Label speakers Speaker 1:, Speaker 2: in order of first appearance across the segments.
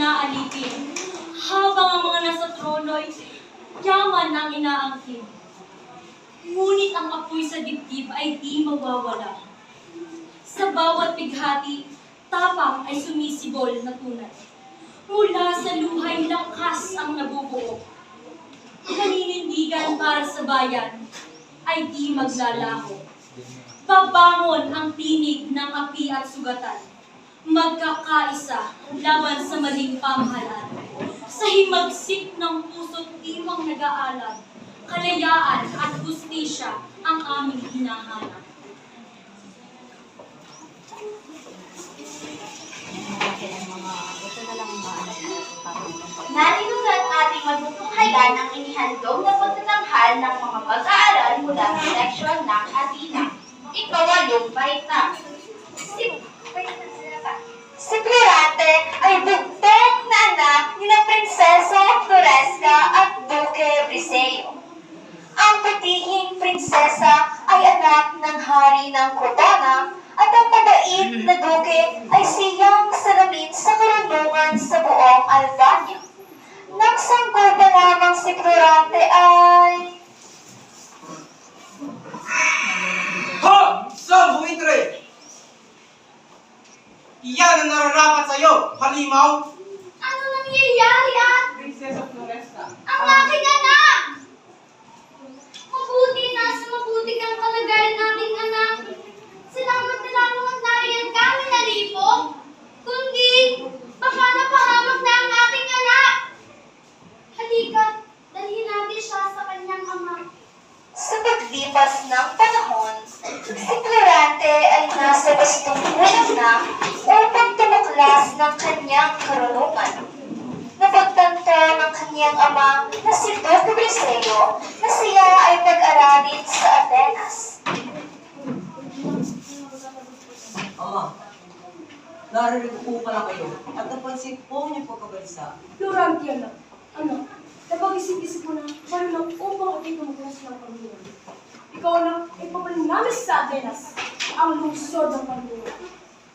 Speaker 1: inaalipin, habang ang mga nasa trono'y yaman ang inaangkin. Ngunit ang apoy sa dibdib ay di mawawala. Sa bawat bighati, tapang ay sumisibol na tunay. Mula sa luhay, lakas ang nabubuo. Naninindigan para sa bayan ay di maglalaho. Babangon ang tinig ng api at sugatan. Magkakaisa laban sa maling pamahalaan. Sa himagsik ng puso't timang nag-aalab, kalayaan at hustisya ang aming hinahanap.
Speaker 2: Narito na ang ating matutunghayan ang inihandog na pagtatanghal ng mga pag-aaral mula sa leksyon ng Athena. Ikawalong baita.
Speaker 3: Si Florante ay bugtong na anak ni na Prinsesa Floresca at Duque Briseo. Ang putihing prinsesa ay anak ng hari ng Cortona at ang mabait na duke ay siyang salamin sa karunungan sa buong Albania. Nang sanggol pa lamang si Florante ay...
Speaker 4: Ha! Sa buitre! Iyan ang nararapat sa'yo, halimaw!
Speaker 2: Ano nangyayari at
Speaker 4: Prinsesa Floresca.
Speaker 2: ang aking anak? Mabuti na sa mabuti kang kalagayan naming anak. Salamat na lamang at nariyan kami nalipo. Kundi, baka napahamak na ang ating anak. Halika, dalhin natin siya sa kanyang ama.
Speaker 3: Sa paglipas ng panahon, si Florante ay nasa bastong gulang na upang tumaklas ng kanyang karunungan. Napagtanto ng kanyang ama na si Duque Briseo na siya ay pag-aralin sa Atenas.
Speaker 5: Ama, narinig po pala kayo at napansin po niyo pagkabalisa.
Speaker 6: Florante, anak, napag-isip-isip mo na paano lang upang ating tumaglas ng Panginoon. Ikaw, anak, ay papaling namin sa Atenas, ang lungsod ng Panginoon.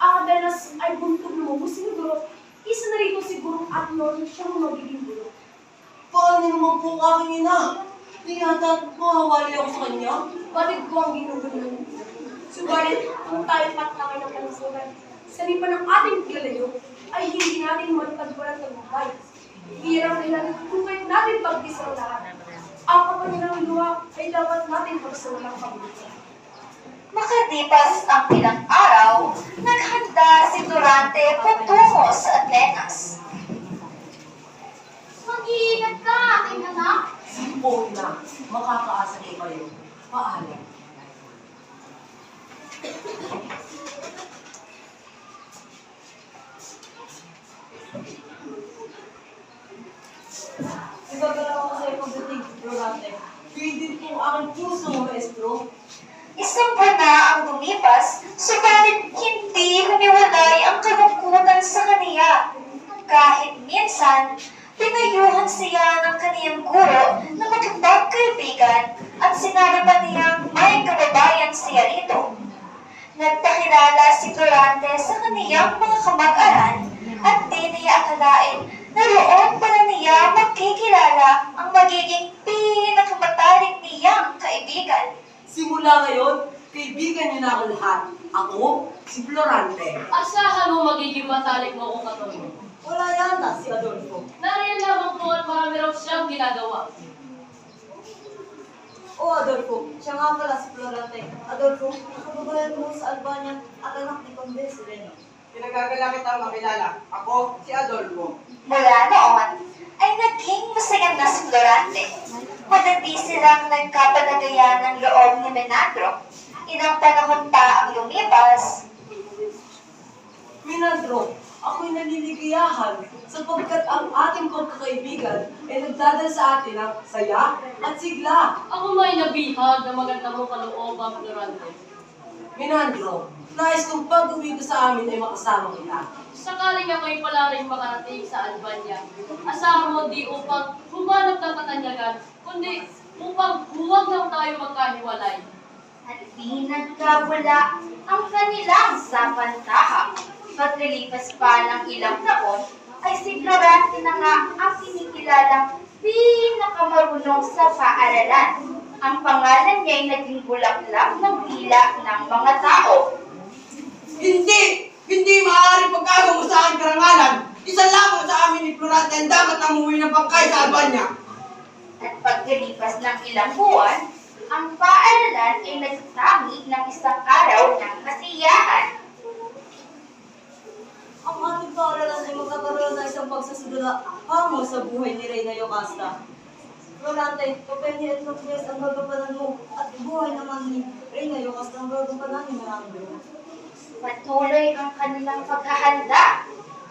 Speaker 6: Ang Atenas ay buntog lumubos siguro, isa na rito siguro at noon siyang magiging gulo.
Speaker 5: Paano naman po ang aking ina? Di yata mahawali ako sa kanya.
Speaker 6: Batid ko ang ginugulo. Subalit, kung tayo patlakay ng kalusugan, sa lipa ng ating kilalayo, ay hindi natin matagpuan ng buhay. Iyan ang kailangan kung kayo natin pag-isang lahat. Ang kapangyarang luha ay dapat natin pagsawalang pag-isang.
Speaker 3: Makalipas ang ilang araw, naghanda si Florante patungo sa Atenas.
Speaker 2: Mag-iingat ka, aking anak.
Speaker 5: Sige po, ina. Makakaasa ko kayo. Paalam. Ibagala ko sa iyo pagdating, Florante. Pwede po ang aking puso, maestro.
Speaker 3: Isang buwan na ang lumipas, subalit hindi humiwalay ang kalungkutan sa kaniya. Kahit minsan, pinayuhan siya ng kaniyang guro na makipagkaibigan at sinabi pa niyang may kababayan siya rito. Nagpakilala si Florante sa kaniyang mga kamag-aral at di niya akalain na roon pala niya magkikilala ang magiging pinakamataling niyang kaibigan.
Speaker 5: Simula ngayon, kaibigan niyo na ako lahat. Ako, si Florante.
Speaker 1: Asahan mo magiging matalik mo kung katulong.
Speaker 5: Wala yata si Adolfo.
Speaker 1: Nariyan lamang po at marami raw siyang ginagawa.
Speaker 5: O Adolfo, siya nga pala si Florante. Adolfo, nakababayan mo sa Albania at anak ni Conde Sereno.
Speaker 4: Pinagagala kitang makilala. Ako, si Adolfo.
Speaker 3: Mula noon, ay naging masayang na si Florante. Madali silang nagkapanagayan ng loob ni Menandro. Ilang panahon pa ang lumipas,
Speaker 5: Minandro, ako'y naliligayahan sapagkat ang ating pagkakaibigan ay nagdadala sa atin ng saya at sigla.
Speaker 1: Ako may nabihag na maganda mo kalooban, Florante.
Speaker 5: Minandro, nais kong pag-uwi ko sa amin ay makasama kita.
Speaker 1: Sakaling ako'y pala rin makarating sa Albania, asahan mo di upang humanap ng katanyagan, kundi upang huwag lang tayo magkahiwalay.
Speaker 2: At di nagkabula ang kanilang sapantaha. Pagkalipas pa ng ilang taon, ay si Florante
Speaker 3: pinuno sa paaralan. Ang pangalan niya ay naging bulaklak ng dila ng mga tao.
Speaker 4: Hindi maaari pagkagaw mo sa aking karangalan. Isa lamang sa amin ni Florante ang dapat namuwi ng bangkay sa Albania.
Speaker 3: At pagkalipas ng ilang buwan, ang paaralan ay nagtami ng isang araw ng kasiyahan.
Speaker 5: Ang ating paaralan ay magkakaroon ng isang pagsasadula hango sa buhay ni Reyna Yocasta. Florante, papel at Lopez ang gagampanan mo at buhay naman ni Reyna Yocasta ang gagampanan ni Mirando.
Speaker 3: Patuloy ang kanilang paghahanda.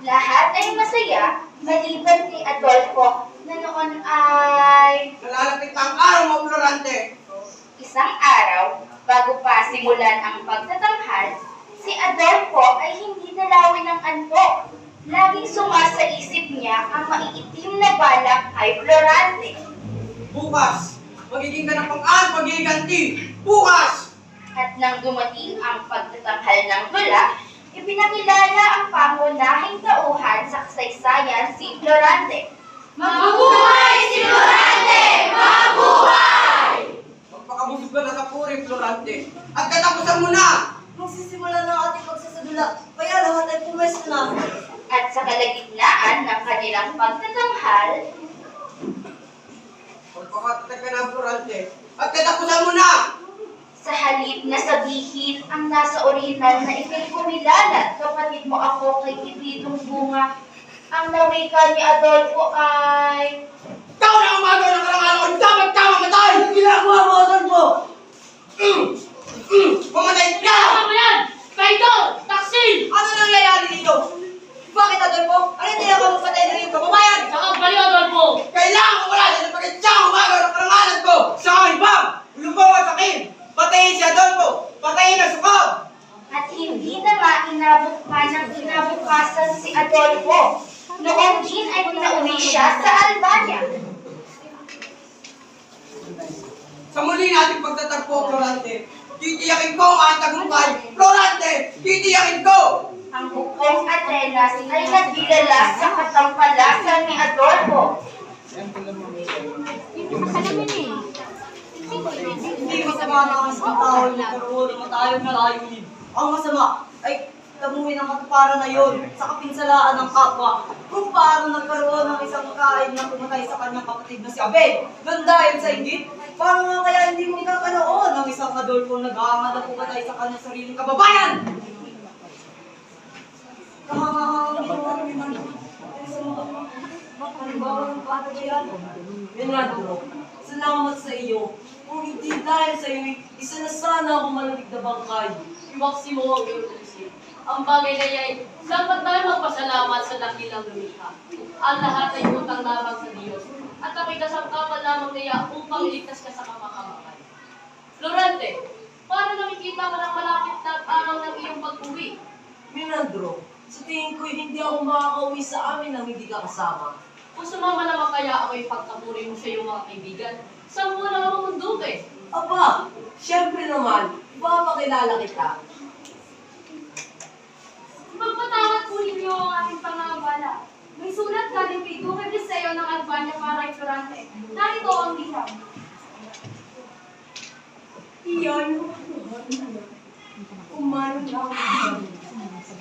Speaker 3: Lahat ay masaya, maliban kay Adolfo na noon ay
Speaker 4: Nalalapit ang araw mo, Florante.
Speaker 3: isang araw bago pa simulan ang pagtatanghal. Si Adolfo ay hindi nalawin ng antok. Laging sumasa isip niya ang maiitim na balak kay Florante.
Speaker 4: Bukas, magiging ka ng pag-iganti. Bukas!
Speaker 3: At nang dumating ang pagtatanghal ng dula, ipinakilala ang pangunahing tauhan sa kasaysayan si Florante. Mabuhay si Florante! Mabuhay!
Speaker 4: Magpakabusog ka na sa puri, Florante. At katapusan mo na!
Speaker 5: Magsisimula ng ating pagsasadula, kaya lahat ay pumesto na.
Speaker 3: At sa kalagitnaan ng kanilang pagtatanghal,
Speaker 4: Magpakatatag ka na, Florante. At katapusan mo na!
Speaker 3: sa halip na sabihin ang nasa orihinal na ikay kumilalat, kapatid mo ako kay Ibitong Bunga, ang nawika ni Adolfo ay...
Speaker 4: Ikaw na umagaw ng karangalan ko! Dapat ka mamatay!
Speaker 5: Ginagawa mo, Adolfo!
Speaker 4: Mamatay ka!
Speaker 1: Ano mo yan? Kaidol! Taksil!
Speaker 5: Ano nangyayari dito? Bakit, Adolfo? Ano hindi ako mapatay na rin kababayan?
Speaker 1: Saka bali, Adolfo!
Speaker 4: Kailangan ko wala siya sapagkat siya ang umagaw ng karangalan ko! Siya ang ibang! Lubaw at sakin! Patayin si Adolfo! Patayin na sukaw!
Speaker 3: At hindi na inabot pa ng inabukasan si Adolfo. Noon din ay pinauwi siya sa Albania.
Speaker 4: Sa muli nating pagtatagpo, Florante, titiyakin ko ang aking tagumpay! Florante, titiyakin ko!
Speaker 3: Ang bukong Atenas ay nagdilala sa katampalasan ni Adolfo.
Speaker 5: Hindi masama na ang isang tao na karoon ng matayong na layunin. Ang masama ay tamuhin ang katuparan na yon sa kapinsalaan ng kapwa kung paano nagkaroon ng isang kain na pumatay sa kanyang kapatid na si Abel. Doon dahil sa inggit, paano nga kaya hindi mo ikakanoon ang isang Adolfo na gahangan na pumatay sa kanyang sariling kababayan? Kahangahangang ginawa ni Mando. Ay sa mga halimbawa ng patagayan. Leonardo, salamat sa iyo. Kung hindi dahil sa iyo, isa na sana ako malamig na bangkay.
Speaker 1: Iwaksi mo ang iyong isip. Ang bagay na yan, dapat tayo magpasalamat sa dakilang lumikha. Ang lahat ay utang lamang sa Diyos. At ako'y kasangkapan lamang niya upang iligtas ka sa kapakamatay. Florante, paano nakikita mo ng malapit na araw ng iyong pag-uwi?
Speaker 5: Minandro, sa tingin ko hindi ako makakauwi sa amin nang hindi ka kasama.
Speaker 1: Kung sumama naman kaya ako'y pagkapuri mo sa iyong mga kaibigan, saan mo na naman munduke?
Speaker 5: Aba, syempre naman, ipapakilala kita.
Speaker 2: Magpatawad po ninyo ang aking pangangabala. May sulat galing kay Duque Eliseo ng Albania para kay Florante. Narito ang liham.
Speaker 6: Iyan, umanong lang.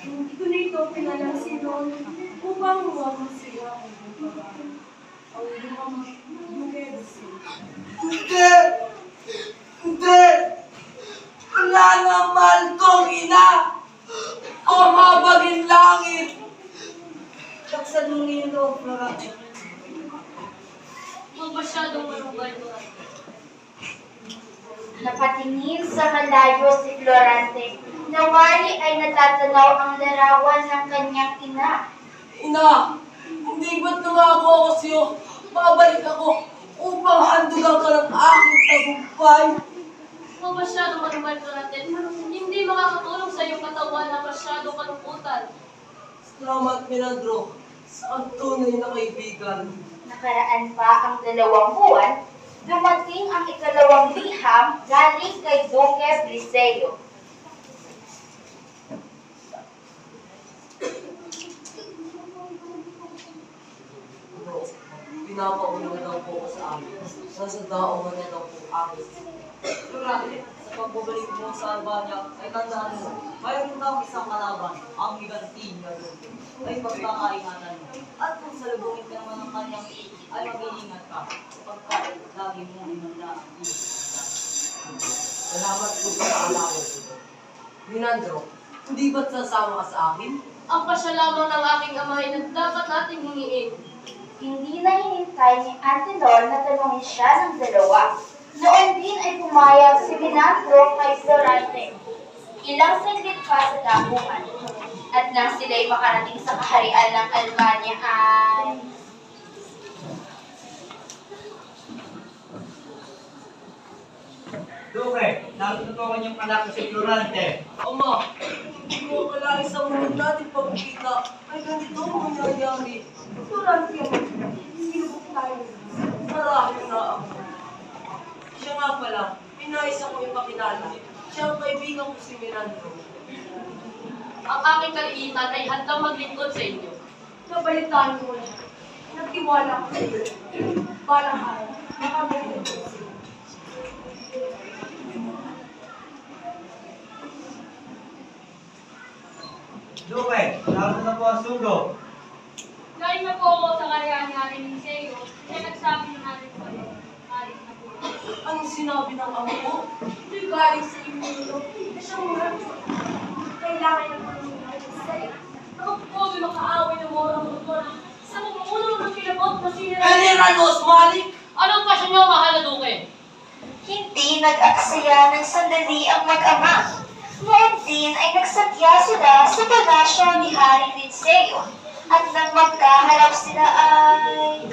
Speaker 6: Hindi ko na ito pinalasinon upang huwag siya. Ang limang Duquesne.
Speaker 5: Hindi! Wala na mahal kong ina! O mabaging langit! Taksan mo ngayon daw, Florante.
Speaker 1: Huwag masyadong marunggay mo.
Speaker 3: Napatingin sa malayo si Florante. Nawari ay natatanaw ang larawan ng kanyang ina.
Speaker 5: Ina, hindi ba't tumako ako sa'yo? Babalik ako upang handugan ka ng aking tagumpay.
Speaker 1: Huwag masyadong marunggay ko natin. Hindi makakatulong sa iyong katawan na masyadong kalungkutan.
Speaker 5: Salamat, Minandro, sa ang tunay na kaibigan.
Speaker 3: Nakaraan pa ang 2 buwan, dumating ang ikalawang liham galing kay Duque Eliseo.
Speaker 5: Pinapauna daw po ko sa amin. Sasadaungan niya daw po amin. Durante, sa pagbabalik mo sa Albania, ay tandaan mo, mayroon daw isang kalaban, ang higanti niya doon. Ay pagkakaingatan mo. At kung salubungin ka naman ng kanyang ay mag-iingat ka, sapagkat lagi mo inanda ang iyong.
Speaker 7: Salamat po sa paalala ko. Minandro, hindi ba't sasama ka sa akin?
Speaker 6: Ang pasya lamang ng aking amahay na dapat nating hingiin.
Speaker 3: Hindi na hinintay ni Ate Lor na tanungin siya ng dalawa. Noon din ay pumayag si Minandro kay Florante. Ilang saglit pa sa dapungan. At nang sila'y makarating sa kaharian ng Albania ay...
Speaker 4: Duke, narito po ang inyong anak na si Florante.
Speaker 5: Ama, hindi mo akalain sa mundo natin pagkita ay ganito ang mangyayari.
Speaker 6: Durante yan. Sinubok tayo.
Speaker 5: Marahil na ako. Siya nga pala, pinais ako ipakilala. Siya ang kaibigan ko si Mirando.
Speaker 6: Ang aking kaliitan ay handang maglingkod sa inyo. Nabalitaan mo na. Nagtiwala ko sa iyo. Balang araw, makamulong ko sa iyo.
Speaker 4: Duke, narito na po ang sugo.
Speaker 1: Galing na po ako sa karyahan ni Ate Linceo, kaya nagsabi ng ating po, alis na po.
Speaker 5: Anong sinabi ng ama ko?
Speaker 6: Ito'y galing sa inyo nito. Na siyang mura. Kailangan ng pangungay sa iyo. Ako po ay makaaway ng morang motor sa pamumuno ng kilabot na sinira.
Speaker 5: General Osmalik!
Speaker 1: Anong pasyon niyo, mahal na Duke?
Speaker 3: Hindi nag-aksaya ng sandali ang mag-ama. Noon din ay nagsadya sila sa palasyo ni Hari Linceo. At nang magkaharap sila ay...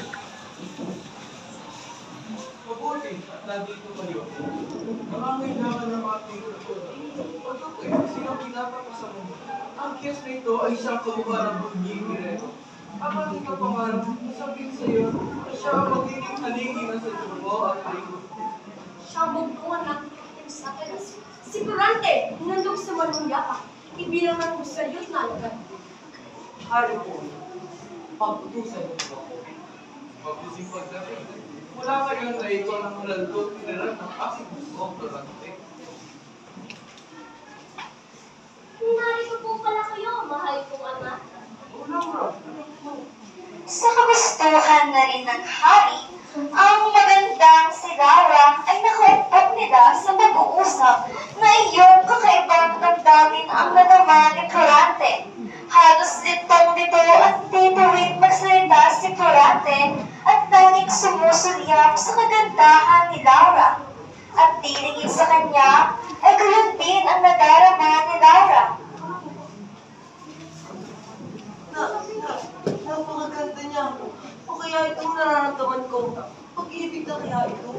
Speaker 8: Mabuti at nandito kayo. Nakangailangan ng ating kultura. Pagkakit, sino pinapakasama mo? Ang kiyas na ito ay isang kabuka ng bunying Mireno. Ang aking kapangarap, sabihin sa iyo na siya ang magiging haligi sa tubo at trigo.
Speaker 6: Siyang bugtungan ng sa akin. Si Florante, nandog sa malong yaka. Ibilang ng sadyot na agad.
Speaker 5: Hari po, pagputusan mo ba ako?
Speaker 8: Mabusing pagdating. Mula ngayon na ito ang halalto tiniran ng aking gusto, Florante.
Speaker 2: Narito po pala kayo, mahal kong anak.
Speaker 8: Laura,
Speaker 3: Sa kagustuhan na rin ng hari, ang magandang si Laura ay nakaumpok nila sa pag-uusap na iyong kakaibang damdamin ang nadama ni Florante. Halos litong-lito at tituwid magsalita si Florante at laging sumusulyap sa kagandahan ni Laura. At titingin sa kanya ay gayon din ang nadarama ni Laura.
Speaker 5: Napakaganda niya ako. O kaya itong nararamdaman ko, pag-ibig na kaya ito.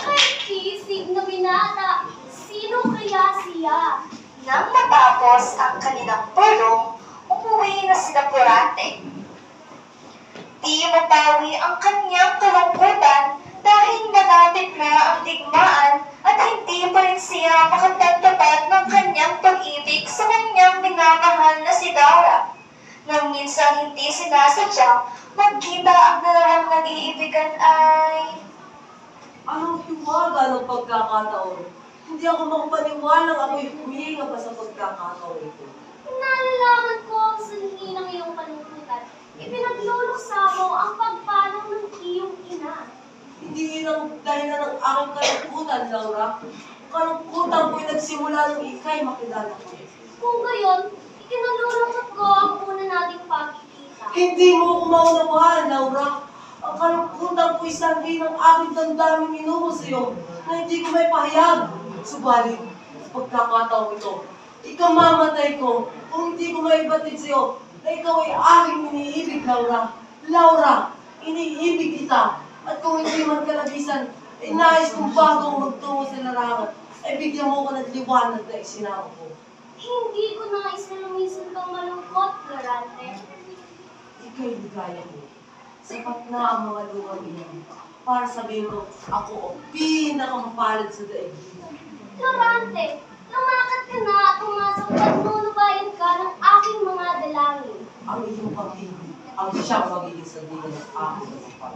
Speaker 2: Ay, kisig na binata. Sino kaya siya?
Speaker 3: Nang matapos ang kanilang pulong, umuwi na sila Florante. Di mapawi ang kanyang kalungkutan dahil malapit na ang digmaan at hindi pa rin siya makatagtapat ng kanyang pag-ibig sa kanyang minamahal na si Laura. Nang minsan hindi sinasadyang magkita ang dalawang nag-iibigan ay...
Speaker 5: Anong hiwaga ng pagkakataon? Hindi ako makapaniwalang ako'y humihinga pa sa pagkakataon ito.
Speaker 2: Nalalaman ko ang sanhi ng iyong kalungkutan. Ipinagluluksa mo ang pagpanaw ng iyong ina.
Speaker 5: Hindi yun ang dahilan ng aking kalungkutan, Laura. Kalungkutan ko'y nagsimula nung ika'y makilala ko.
Speaker 2: Kung gayon, ikinalulungkot ko ang una nating pagkikita.
Speaker 5: Hindi mo ako maunawaan, Laura. Ang kalungkutan ko'y sanhi ng aking damdaming minuho sa iyo na hindi ko may pahayag. Subalit, sa pagkakataon ito, ikamamatay ko kung hindi ko may batid sa iyo na ikaw ay aking iniibig, Laura. Laura, iniibig kita. At kung hindi man kalagisan, ay nais kong bago ang magtungo sa larangan, ay bigyan mo ko ng liwanag na isinama ko.
Speaker 2: Hindi ko nais na lumisan kang malungkot, Florante.
Speaker 5: Ika'y ligaya mo. Sapat na ang mga luwang iyan para sabihin mo, ako ang pinakamapalad sa daigdig.
Speaker 2: Florante, lumakad ka na at pumasok at nunubayan ka ng aking mga dalangin.
Speaker 5: Ang iyong pag-ibig
Speaker 7: ang siyang magiging sandigan ng aking kapal.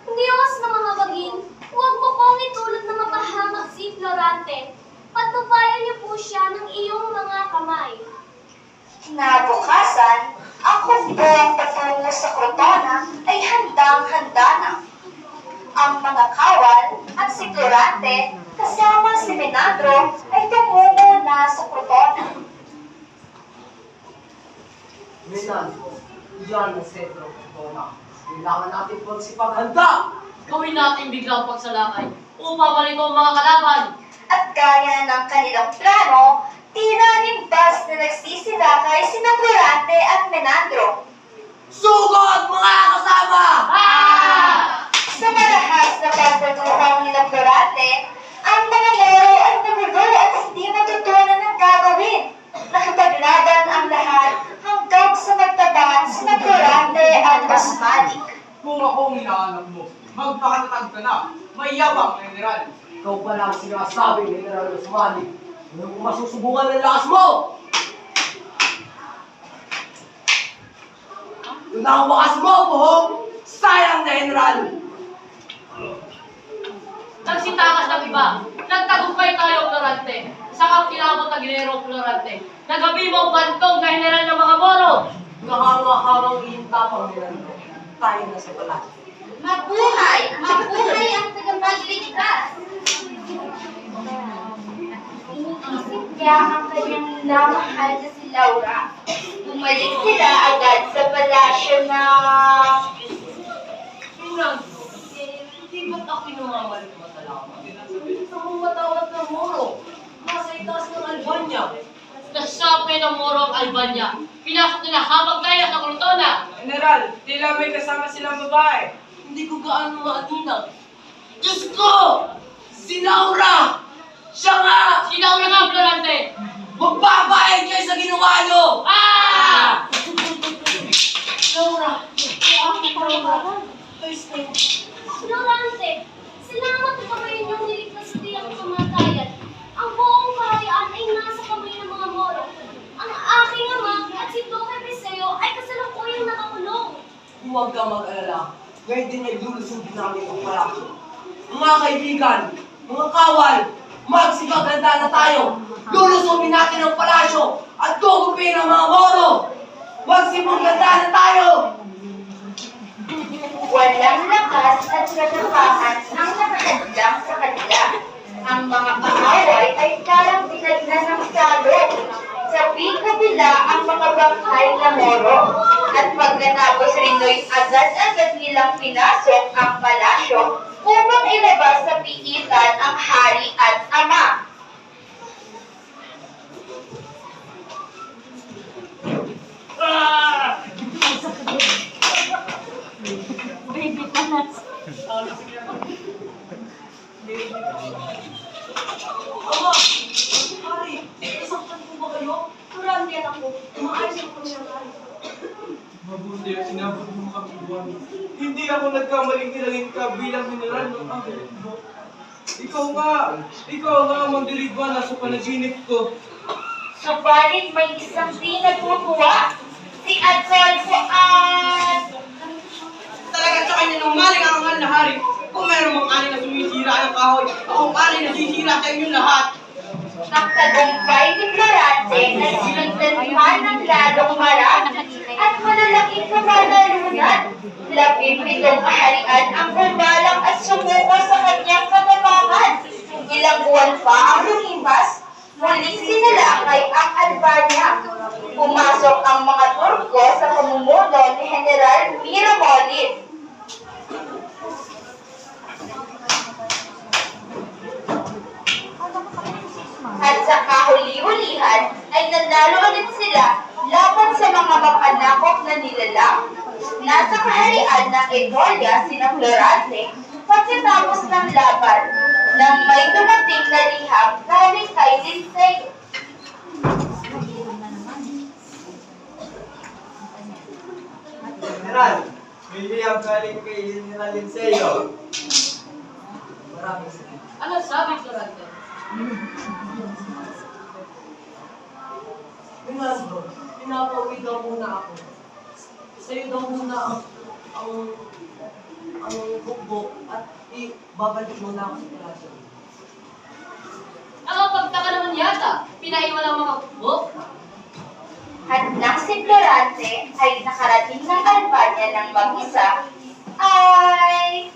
Speaker 2: Diyos na mga baging, huwag mo pong itulad na mapahamak si Florante. Patubayan niyo po siya ng iyong mga kamay.
Speaker 3: Kinabukasan, ang kumbong patungo sa Crotona ay handang-handa na. Ang mga kawal at si Florante kasama si Menandro ay tumungo na sa Crotona.
Speaker 7: Menandro, yan ang sentro ng Crotona. Kailangan natin pagsipaghanda.
Speaker 5: Gawin natin biglang pagsalakay upang malito ang mga kalaban.
Speaker 3: At gaya ng kanilang plano, tinanimbas na nagsisilakay sina Florante at Menandro.
Speaker 4: Sugod mga kasama!
Speaker 3: Sa marahas na pagtutuhang nila Florante, ang mga Moro ay nagulo at hindi matutunan ng gagawin. Nakipaglaban ang lahat hanggang sa magtaban sina Florante at Osmanic.
Speaker 8: Kung akong hinahanap mo, magpakatatag ka na. Mayabang, General.
Speaker 7: Ikaw pa lang sinasabi, General Osmani. Ano kung masusubukan ng lakas mo? Yun ang wakas mo, buhok! Sayang na, General!
Speaker 5: Nagsitakas ng iba. Nagtagumpay tayo, Florante. Sa kang kinabot na Ginero Florante. Nagabi mo ang bantong na general ng mga Moro.
Speaker 7: Nahanga-hangang iintapang, General. Tayo na sa palasyo.
Speaker 2: Mabuhay! Mabuhay ang tagapagligtas! Iniisip niya ang kanyang namahal na si Laura. Bumalik sila agad sa palasyo ng...
Speaker 5: Menandro, hindi ba't ako'y namamalit matalaman? Sa mga matawat ng Moro. Nasa itaas ng Albania. Nasabi ng Moro ang Albania. Pinasok nila habang tayo sa Crotona.
Speaker 4: General, tila may kasama silang babae.
Speaker 5: Hindi ko gaano maaninag.
Speaker 7: Diyos ko! Si Laura! Siya nga!
Speaker 5: Si Laura nga, Florante!
Speaker 7: Magbabayad kayo sa ginawa nyo!
Speaker 5: Laura!
Speaker 2: Florante, salamat na kamay niyong niligtas sa tiyang kamatayan. Ang buong kahayaan ay nasa kamay ng mga Moro. Ang aking ama at si Duque Viseo ay kasalukuyang nakakulong.
Speaker 7: Huwag ka mag-alala. Ngayon din ay lulusubin namin ang palasyo. Mga kaibigan, mga kawal, magsipaghanda na tayo. Lulusubin natin ang palasyo at gugupin ang mga Moro. Magsipaghanda na tayo!
Speaker 3: Walang lakas at katapangan ang nakahadlang sa kanila. Ang mga kaaway ay parang pinagnan ng salot. Sa kabila ang mga bangkay na Moro. At pagkatapos rino'y agad-agad nilang pinasok ang palasyo upang ilabas sa piitan ang hari at ama.
Speaker 5: Ama! Pare! Nasaktan po ba kayo?
Speaker 6: Florante at ako, maayos ang kanilang tayo.
Speaker 8: Mabuti at sinabot mo kami buwan. Hindi ako nagkamaling ilangin ka bilang general ng aking mundo. Ikaw nga ang mandirigwa na sa panaginip ko.
Speaker 3: Subalit may isang di natutuwa. Si Adolfo at...
Speaker 4: Talaga sa kanya nung maling ang mahal na hari. Kung meron mang ani na sumisira ng kahoy, akong ani na sisira sa inyong lahat.
Speaker 3: Ang tagumpay ni Florante na sinagdalihan ng lalong marami at malalaking kamalalunan. 17 kaharian ang bumalang at sumuko sa kanyang katapangan. Ilang buwan pa ang lumipas, muling sinalakay ang Albania. Pumasok ang mga Turko sa pamumuno ni General Miramolis. At sa kahuli-hulihan ay nanalo ulit sila laban sa mga mapanakop na nilalang. Nasa kaharian ng Etolia sina Florante pagkatapos ng laban nang may dumating na liham galing kay Linceo.
Speaker 4: General, may liyang galing kay General Linceo.
Speaker 5: Maraming salamat.
Speaker 6: Ano sabi, Florante?
Speaker 5: Leonardo, pinapauwi daw muna ako. Sa'yo daw muna ang bukbok at babalik muna ako sa palasyo.
Speaker 6: Nakapagtaka naman yata. Pinaiwan ang mga bukbok.
Speaker 3: At nang si Florante ay nakarating ng Albania ng mag-isa, ay...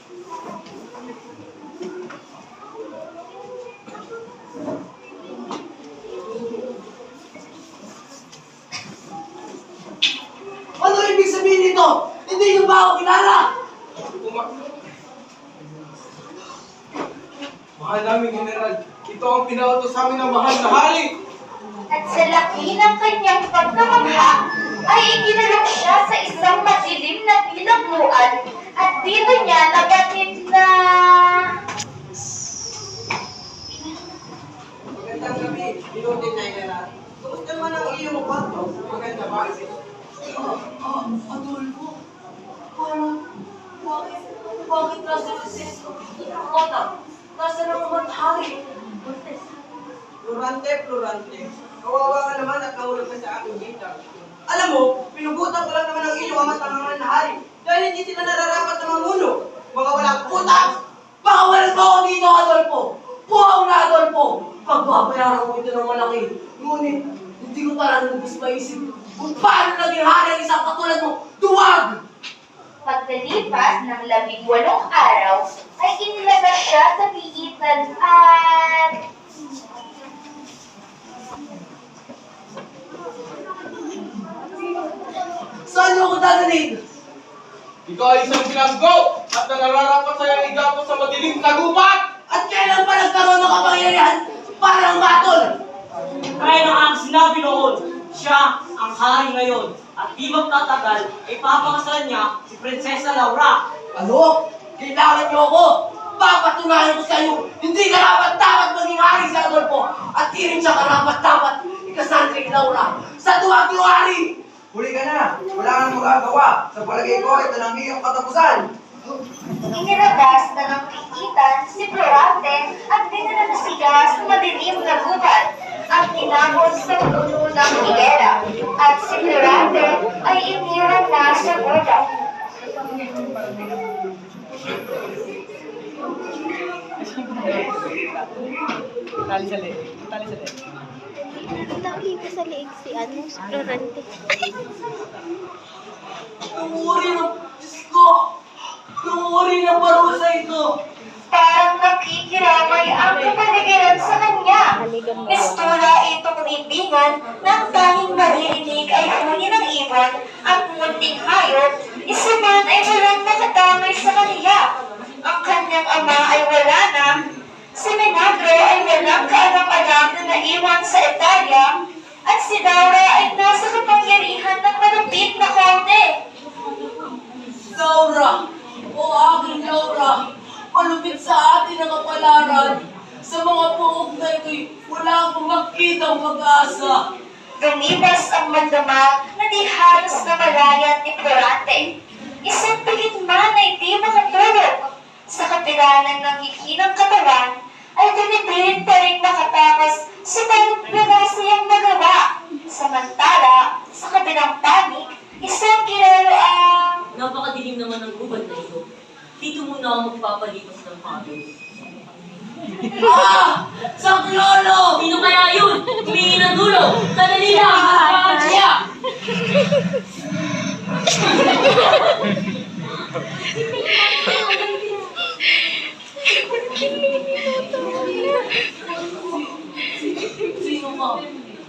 Speaker 7: Ano ibig sabihin nito? Hindi niyo ba ako kilala?
Speaker 8: Mahal namin, General. Ito ang pinautos sa amin ng mahal na hari.
Speaker 3: At sa laki ng kanyang pagkamangha, ay ikinalok siya sa isang madilim na bilangguan at dito niya nabatid na...
Speaker 4: Magandang gabi, pinutin na General. Kumusta naman ang iyong kwarto? Maganda ba?
Speaker 5: Adolfo, bakit nasa reseso? Kota, nasa naman hari.
Speaker 4: Florante. Kawawa ka naman at nahulog ka sa aking gita. Alam mo, pinugutan ko lang naman ang iyong ama tangangan na hari dahil hindi sila nararapat na mamuno. Mga walang utang!
Speaker 7: Pakawalan mo ako dito, Adolfo! Buhaw na, Adolfo! Pagbabayaran ko ito ng malaki. Ngunit, hindi ko talagang gusto maisip kung paano naging hari ang isang katulad mo. Duwag!
Speaker 3: Pagkalipas ng 18 araw, ay inilabas siya sa piitan at...
Speaker 7: Saan niyo ako dadalhin?
Speaker 8: Ikaw ay isang bilanggo at nararapat sa iyong igapo sa madilim na gubat!
Speaker 7: At kailan pa nagkaroon ng kapangyarihan para ang batol?
Speaker 9: Kaya na ang sinabi noon, siya ang hari ngayon. At di magtatagal, ipapakasalan niya si Prinsesa Laura.
Speaker 7: Ano? Kailangan niyo ako! Papatunayan ko sa iyo, hindi karapat-dapat maging hari si Adolfo at di rin siya karapat-dapat ikasal kay Laura sa duwag hari!
Speaker 4: Huli ka na! Wala ka nang magagawa! Sa palagay ko, ito lang iyong katapusan!
Speaker 3: Inilabas na ng piitan si Florante at dinala siya sa madilim na gubat at tinapon sa puno ng higera at si Florante ay iniwan na sa gubat.
Speaker 2: Nakita sa leeg si Florante.
Speaker 7: Ang uri ng Diyos ko! Ang uri ng parusa ito!
Speaker 3: Parang nakikiramay ang kapaligiran sa kanya. Pistula itong ibingan ng tanging maririnig ay huni ng ibon at munting hayop, isa man ay walang nakatangay sa kanya. Ang kanyang ama ay wala na. Si Menagro ay walang kaanak-anak na naiwan sa Italia at si Laura ay nasa kapangyarihan ng malupit na konde.
Speaker 7: Laura! O aking Laura! Malupit sa atin ang kapalaran. Sa mga puog na ito'y wala akong makitang pag-asa.
Speaker 3: Lumipas ang mandamag na di halos na malayan ni Florante. Isang pilit man ay di makatulog. Sa kapiranan ng hihinang katawan, ay dinipilit pa rin makatakas sa bawat wala siyang nagawa. Samantala, sa kabilang panig, isang kiraro ang...
Speaker 9: Napakadilim naman ng gubat na ito. Dito muna ako magpapalipas ng pagod.
Speaker 7: Ah! Saklolo!
Speaker 9: Sino kaya yun? Humingi ng tulong! Sandali lang!
Speaker 7: Kaya! Sino ka?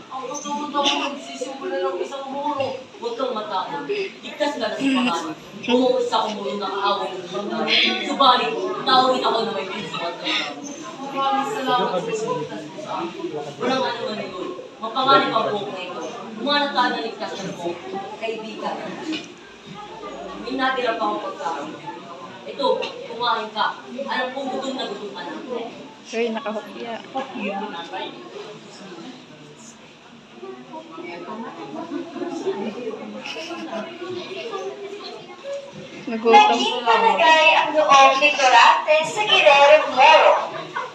Speaker 7: Ang kasunod ako nagsisimula ng isang muro.
Speaker 9: Huwag kang matakot. Ligtas ka na sa pangalan. Bumuhos ako muli nakaaway ng mga. Subalit, naulit ako na may pinsukat ng tao.
Speaker 7: Maraming salamat sa pagligtas mo sa akin.
Speaker 9: Walang ano man yun. Mapanganib ang buhok na ito. Umanat ka na ligtas ng buhok. Kaibigan. May natira pa akong pagkain. Ito, kumain ka. Alam kong gutom na gutom ka na.
Speaker 10: Uy, nakahopya. Nagutom.
Speaker 3: Naging palagay ang loob ni Florante sa girerong Moro.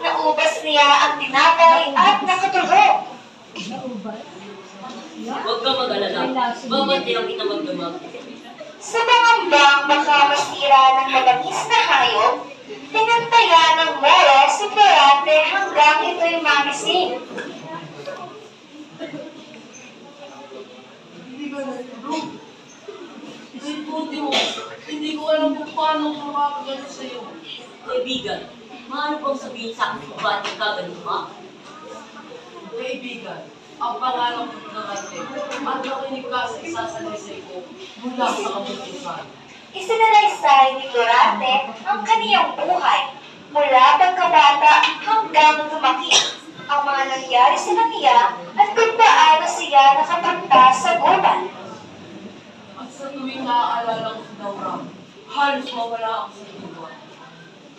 Speaker 3: Naubos niya ang tinapay at nakatulog.
Speaker 9: Huwag kang mag-alala. Babantiyan kita magdamag.
Speaker 3: Sa pangambang baka masira ng mabangis na hayop, pinantayan ng Moro si Florante hanggang ito'y magising.
Speaker 7: Hindi ka natulog. Buti mo, hindi ko alam kung paano ko makakagano sa'yo.
Speaker 9: Kaibigan, maano bang sabihin sa akin kung bakit ka ganun, ha?
Speaker 7: Kaibigan, ang pangalan ko Florante at nakinig ka sa isasalaysay ko mula sa kabuntusan.
Speaker 3: Isinalaysay ni Florante ang kaniyang buhay mula pagkabata hanggang lumaki, ang mga nangyari sa kaniya at kung paano siya nakapunta sa gubat.
Speaker 7: At sa tuwing naaalala ko si Laura, halos mawala ako sa diwa.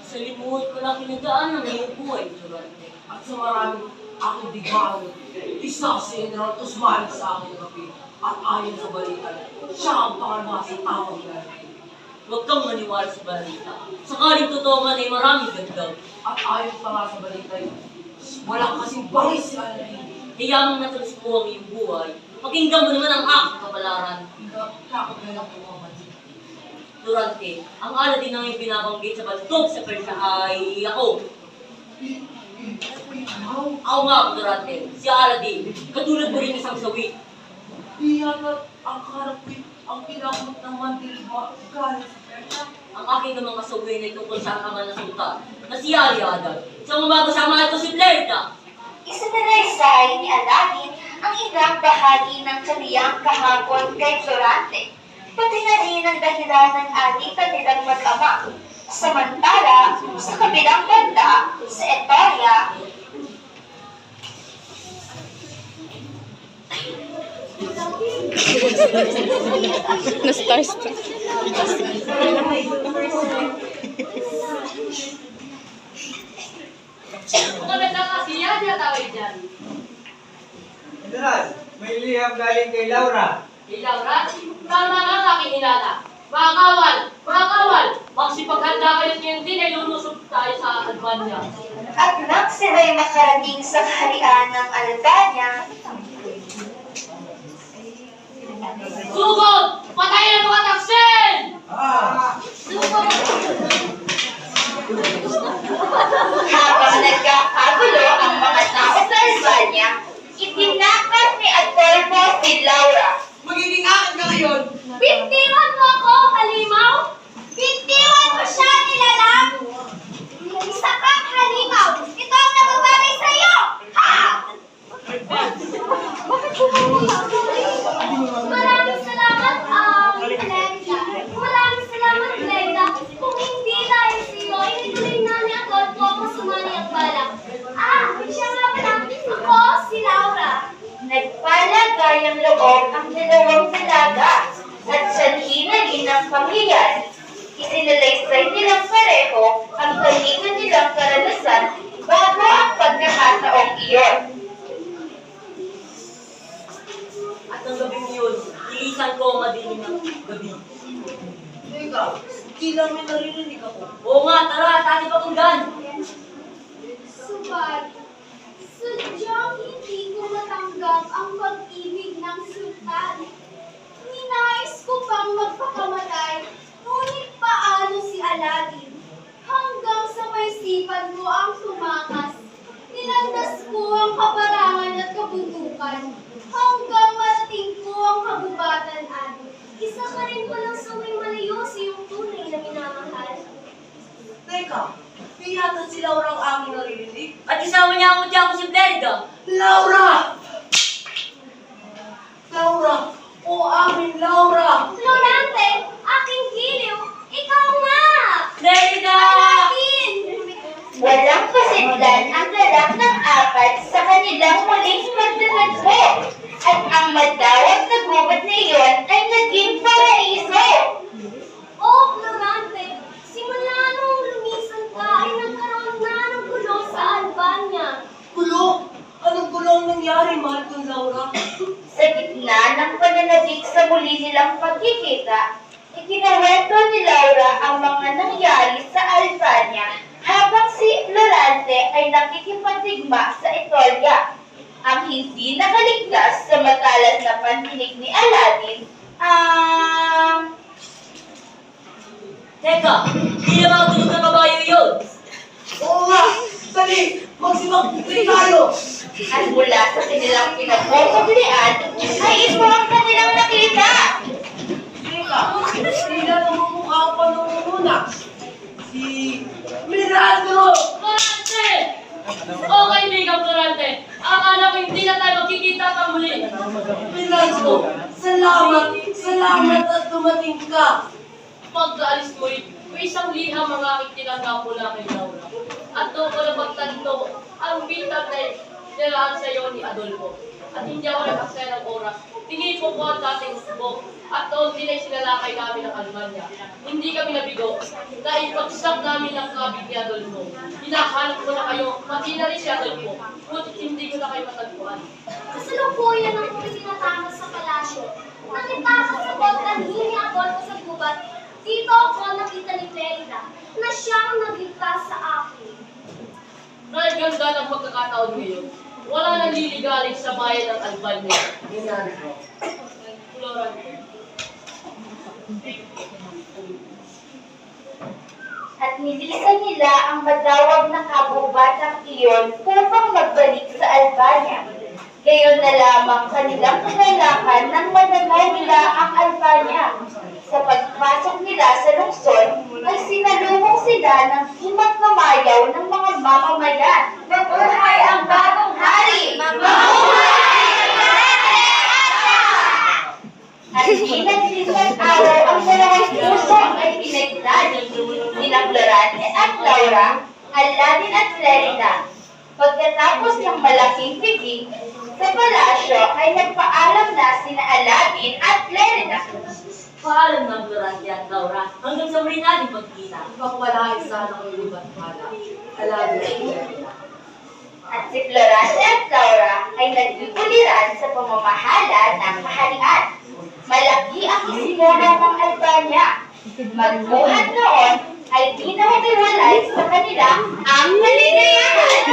Speaker 9: Salimuot ko lang kinagdaan ng iyong buhay, Florante.
Speaker 7: At sa maraming aking digmaan, isa si General Usman sa aking kapi. At ayon sa balikan, siya ang pangalma sa tawag natin.
Speaker 9: Huwag kang maniwala sa balita. Sakaling totoo man ay maraming gagdag.
Speaker 7: At ayon pa nga sa balita yun, walang kasing bangis si Aladdin.
Speaker 9: Kaya mong natulis ko ang iyong buhay. Pakinggan mo naman ang aking kapalaran.
Speaker 7: Kakagalang ko ang bansin.
Speaker 9: Durante, ang Aladdin na yung binabanggit sa bantog sa Persia ay ako. Ako nga, Durante. Si Aladdin. Katulad mo rin isang sawi.
Speaker 7: Iyan at ang karapit ang kinakot ng mandilba galing sa Persia.
Speaker 9: Ang aking namang kasawi na tungkol sa ama ng sultan na si Aliadan. Sa umagasama ito si Blerda.
Speaker 3: Isinalaysay ni Aladdin ang ilang bahagi ng kaniyang kahapon kay Florante, pati na rin ang dahilan ng alitan nilang mag-ama. Samantala, sa kabilang banda, sa Etalia,
Speaker 10: Na-starstruck.
Speaker 6: Magandang kasiyan niya tawid dyan.
Speaker 11: General, may liham galing kay Laura.
Speaker 6: Laura, tama nga ang aking inana. Mga kawal, magsipaghanda kayo ngayon din ay lulusog tayo sa Albania.
Speaker 3: at nang sila'y makarating sa kaharian ng Albania,
Speaker 6: Sugod! Patayin ang mga taksin!
Speaker 3: habang nagkakagulo ang mga tao sa Albania, itinakas ni Adolfo si Laura.
Speaker 4: Magiging akin ka ngayon.
Speaker 2: Bintiwan mo ako, halimaw! Bintiwan mo siya, nilalang! Isa kang halimaw! Ito ang nababagay sa'yo! Ha! Maraming salamat, Glenda. Maraming salamat, Glenda. Kung hindi dahil sa'yo, inituloy na ni Adolfo ang sumani ang balak. Siya nga pala. Ako, si Laura.
Speaker 3: Nagpalagayang loob ang dalawang dalaga at sanhi na rin ang pamilya. Isinalaysay nilang pareho ang kanina nilang karanasan bago ang pagkakataong iyon.
Speaker 9: At ang gabing yun, ilisan ko ang madilim ng gabi.
Speaker 7: Teka, hindi namin naririnig ako.
Speaker 9: Oo nga, tara, at ating pakinggan.
Speaker 2: Subat, sadyang hindi ko matanggap ang pag-ibig ng sultan. Ninais ko pang magpakamatay, ngunit paano si Aladdin? Hanggang sa may sipag mo ang tumakas. Nilandas ko ang kaparangan at kabundukan. Hanggang marating ko ang kagubatan at isa ka rin palang sawing malayo sa iyong tunay na minamahal.
Speaker 7: Teka, hindi yata si Laura ang aming naririnig.
Speaker 9: At isama niya ang mutya ko si Blerda.
Speaker 7: Laura! Laura! O aming Laura!
Speaker 2: Florante, aking giliw, ikaw nga!
Speaker 9: Blerda!
Speaker 2: Aladdin!
Speaker 3: Walang pasidlan ang galak ng apat sa kanilang muling pagtatagpo at ang madawat na gubat na iyon ay naging paraiso.
Speaker 2: Oh, Florante, simula nung lumisan ka ay nagkaroon na ng gulo sa Albania.
Speaker 7: Gulo! Anong gulo ang nangyari, mahal kong Laura?
Speaker 3: Sa gitna ng pananabik sa muli nilang pagkikita, ikinuwento ni Laura ang mga nangyari sa Albania habang si Florante ay nakikipatigma sa Etolia. Ang hindi nakaligtas sa matalas na pandinig ni Aladdin
Speaker 9: Teka, hindi na mga tulog na kabayo yun.
Speaker 7: Oo nga! Dali! Magsimagpupli tayo!
Speaker 3: at mula sa kanilang pinagpupuglian ay ito ang kanilang nakita.
Speaker 7: Teka, sila namumukha pa nung una. Si Mirando!
Speaker 1: Florante! O kaibigan Florante, ang anak ko hindi na tayo magkikita pa muli.
Speaker 7: Mirando! Salamat at dumating ka!
Speaker 1: Pagkaalis mo rin, may isang liham ang aking tinanggap mula kay Laura. At doon ko na magtanto ang bitag na nilaan sa iyo ni Adolfo. At hindi ako nag-aksaya ng oras. Tinipo ko ang dating usbo. At doon din ay sinalakay namin ng Albania. Hindi kami nabigo. Naipagsak namin ang kabig ni Adolfo. Hinahanap ko na kayo, pati na rin si Adolfo. Ngunit hindi ko na kayo matagpuan.
Speaker 2: Kasalukuyan ang kami tinatakas sa palasyo. Nakitakas sa bottan ni Adolfo sa gubat. Dito ako nakita ni Clerida na siyang nagligtas sa akin.
Speaker 1: Dahil ganda ng pagkakataon ngayon, wala nang liligaling sa bayan ng Albania. Florante.
Speaker 3: At nilisan nila ang madawag na kabubatang iyon upang magbalik sa Albania. Gayon na lamang kanilang kinalakan nang mananaw nila ang Albania. Sa pagpasok nila sa lungsod, ay sinalubong sila ng himag kamayaw ng mga mamamayan. Mabuhay ang bagong hari! Mabuhay! At di naglisang araw ang dalawang puso ay pinagdali nilang Florante at Laura, Aladdin at Clerida. Pagkatapos ng malaking piging, sa palasyo ay nagpaalam na sina Aladdin at Clerida.
Speaker 9: Paalam ng Florante at Laura hanggang sa muli natin pagkita.
Speaker 5: Ipapalain sana ko yung iba't mala. Aladdin at Clerida.
Speaker 3: At si Florante at Laura ay nagbibuliran sa pamamahala ng kaharian. Malaki ang isinura ng Albania. Magbuhat noon ay di na matiwalay sa kanila ang kaligayahan.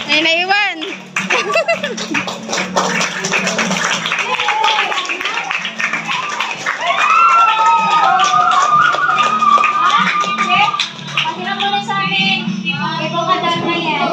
Speaker 10: Ay, naiwan.
Speaker 2: Pagkira mo na sa amin. Ikaw ka dahil na yan.